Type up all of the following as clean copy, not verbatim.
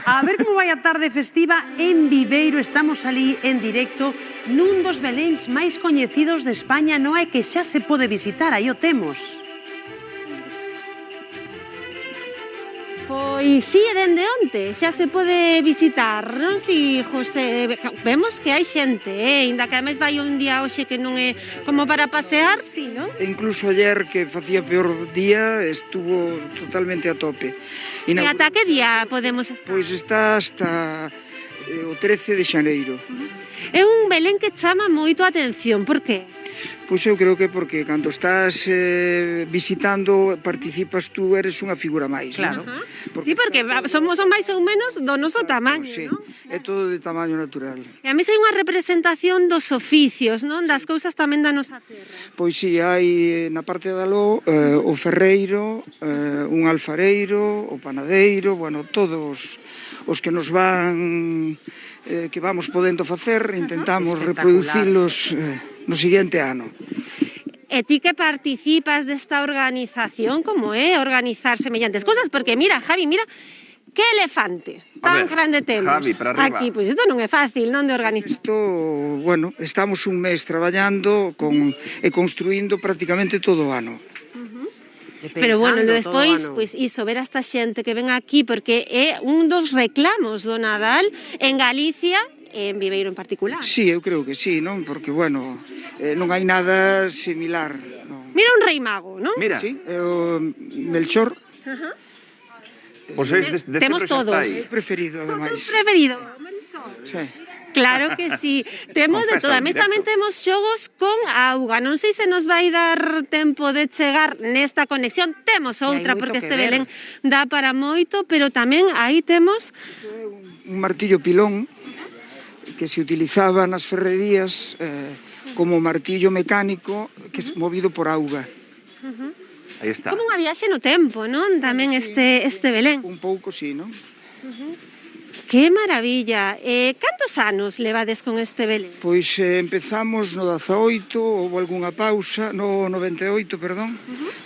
A ver como vai a tarde festiva en Viveiro. Estamos ali en directo nun dos beléns máis coñecidos de España, non é, que xa se pode visitar, aí o temos. Pois sí, dende onte xa se pode visitar, non si, José? Vemos que hai xente, ainda que ademais vai un día hoxe que non é como para pasear, sí, non? E incluso ayer, que facía peor día, estuvo totalmente a tope. E ata que día podemos estar? Pois está hasta o 13 de xaneiro. É un Belén que chama moito a atención, por que? Pois eu creo que porque cando estás visitando, participas tú, eres unha figura máis. Claro. Sí, porque somos máis ou menos do noso tamaño, sí, non? é todo de tamaño natural. E a mí hai unha representación dos oficios, non? Das cousas tamén da nosa terra. Pois sí, hai na parte de aló o ferreiro, un alfareiro, o panadeiro, bueno, todos os que nos van, que vamos podendo facer, intentamos reproducilos no seguinte ano. E ti que participas desta organización, como é organizar semellantes cousas? Porque mira, Javi, mira, que elefante tan grande temos. Javi, para arriba. Aquí, pois isto non é fácil, non, de organizar. Isto, bueno, estamos un mes traballando e construindo prácticamente todo o ano. Pero bueno, despois, pois iso, ver a esta xente que ven aquí, porque é un dos reclamos do Nadal en Galicia, en Viveiro en particular. Sí, eu creo que sí, non? Porque, bueno, non hai nada similar. Non. Mira un rei mago, non? Mira, Sí, é o Melchor, pois es de Temos certo xa todos. está aí. preferido, ademais. Preferido. Sí. Claro que sí. Temos de Confesa todo. A en mí directo. tamén temos xogos con auga. Non sei se nos vai dar tempo de chegar nesta conexión. Temos outra, moito porque que este ver. Belén dá para moito, pero tamén aí temos... Un martillo pilón que se utilizaba nas ferrerías como martillo mecánico que é movido por auga. Aí está. Como unha viaxe no tempo, non? Tamén este Belén. Un pouco, sí, non? Que maravilla. Cantos anos levades con este Belén? Pois empezamos no 18, houve algunha pausa, no 98, perdón,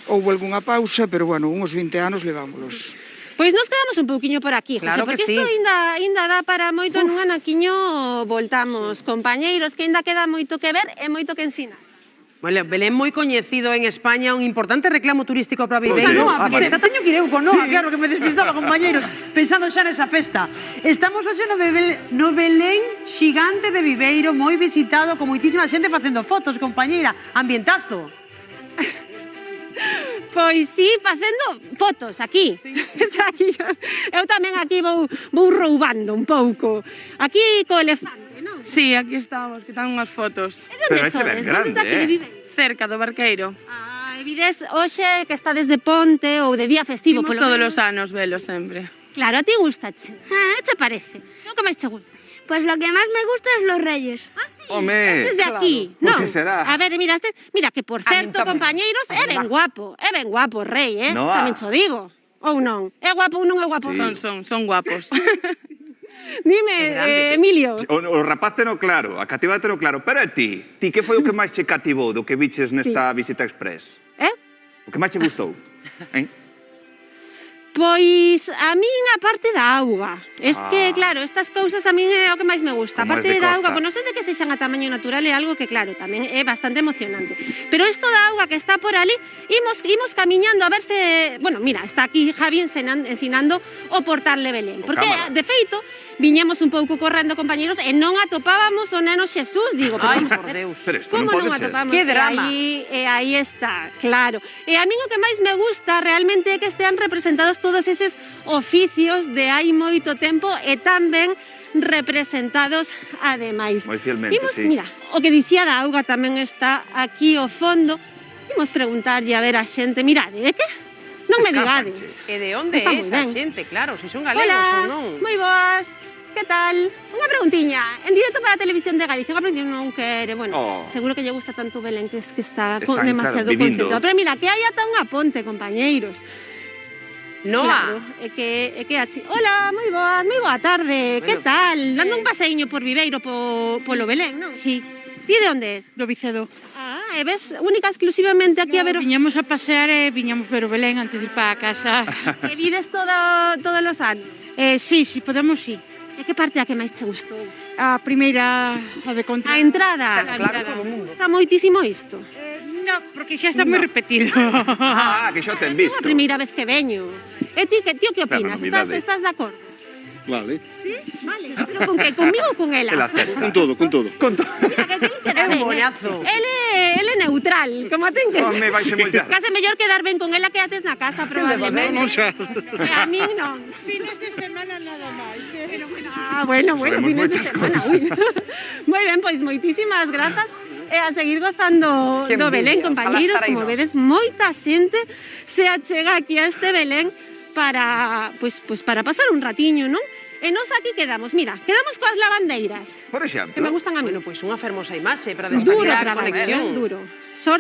houve algunha pausa, pero bueno, uns 20 anos levámolos. Pois nos quedamos un pouquiño por aquí, José, Claro que porque sí. isto ainda dá para moito. Nun anaquiño voltamos, compañeiros, que ainda queda moito que ver e moito que ensinar. Bueno, Belén moi coñecido en España, un importante reclamo turístico para Pois Viveiro. Noa, Que vale. está teño que ir eu con Noa, claro, que me despistaba, compañeiros, pensando xa nesa festa. Estamos hoxe no Belén xigante de Viveiro, moi visitado, con moitísima xente facendo fotos, compañeira. Ambientazo. Pois sí, facendo fotos aquí. Está aquí. Eu tamén aquí vou roubando un pouco. Aquí co elefante, non? Sí, aquí estamos, que están unhas fotos. E Pero onde ese ben sodes? grande, Onde aquí viven? Cerca do Barqueiro. E vides hoxe que está desde Ponte ou de día festivo, Vimos polo todos menos. os anos velo sempre. Claro, a ti gustache. Que che parece? O que máis che gusta? Pues lo que más me gusta es los Reyes. Ah, sí. Home, Este es de aquí. Por Non. que será? A ver, mira, mira que por certo, tamén. compañeiros, é ben guapo, rei, Noa. Tamén cho digo. Ou non? É guapo ou non é guapo? Sí. Son guapos. Dime, Emilio. O rapaz teno claro, a cativada teno claro, pero a ti que foi o que máis che cativou do que viches nesta visita express? O que máis che gustou? Pois a min a parte da auga. Es que, claro, estas cousas a min é o que máis me gusta. A Como parte es de da costa. auga, non sei de que sexan a tamaño natural, é algo que, claro, tamén é bastante emocionante. Pero isto da auga que está por ali, imos camiñando a ver se... Bueno, mira, está aquí Javi ensinando o portarle Belén. Porque, cámara. de feito, viñemos un pouco correndo, compañeros, e non atopábamos o neno Xesús. Digo, pero Ai, vamos a por ver. Deus. Pero isto Como non non pode ser. atopamos? Que drama. E aí está, claro. E a min o que máis me gusta realmente é que estean representados todos eses oficios de hai moito tempo e tan ben representados ademais. Moi fielmente, sí. Mira, o que dicía da auga tamén está aquí ao fondo. Imos preguntarlle a ver a xente, mirade, de que? Non me digades. E de onde Está é moi esa ben. xente, claro, se son galegos Hola, ou non. moi boas. Que tal? Unha preguntiña, en directo para a Televisión de Galicia. Unha preguntiña non quere, bueno, seguro que lle gusta tanto Belén que está Están, demasiado claro, vivindo. concentrado. Pero mira, que hai ata unha ponte, compañeiros. Noa. Claro, é que Hola, moi boa tarde. Que tal? Dando un paseíño por Viveiro polo Belén, non? Sí, Ti de onde es? do Vicedo. E ves única exclusivamente aquí a ver Viñamos a pasear e viñamos ver o Belén antes de ir para a casa. que vides todos os anos. Sí, podemos sí. E que parte é a que máis che gustou? A primeira, a de contra... A entrada. Claro, todo o mundo. Está moitísimo isto. No, porque xa está moi repetido. Ah, que xa ten É visto. a primeira vez que veño. E ti, tío, que opinas? novidade. Estás de acordo? Vale. Sí? Vale. Pero con que? Comigo ou con ela? El acepta. Con todo, con todo. Con todo. Mira, que ten que dar ben, bonazo. Ele é neutral, como ten que Home, ser. vai ser moi xa. Case mellor quedar ben con ela que ates na casa, probablemente. Non xa. E a min non. Fines de semana nada máis. Bueno, Sabemos fines de moitas semana. cousas. Moi ben, pois moitísimas grazas e a seguir gozando Que do Belén, envidia, compañeiros, ojalá como estar aí vedes, moita xente se achega aquí a este Belén para para pasar un ratiño, non? E nos aquí quedamos, mira, quedamos coas lavandeiras, Por que me exemplo. gustan a mí. Bueno, pois unha fermosa imaxe para Duro despachar a traballo, conexión. duro. Sorte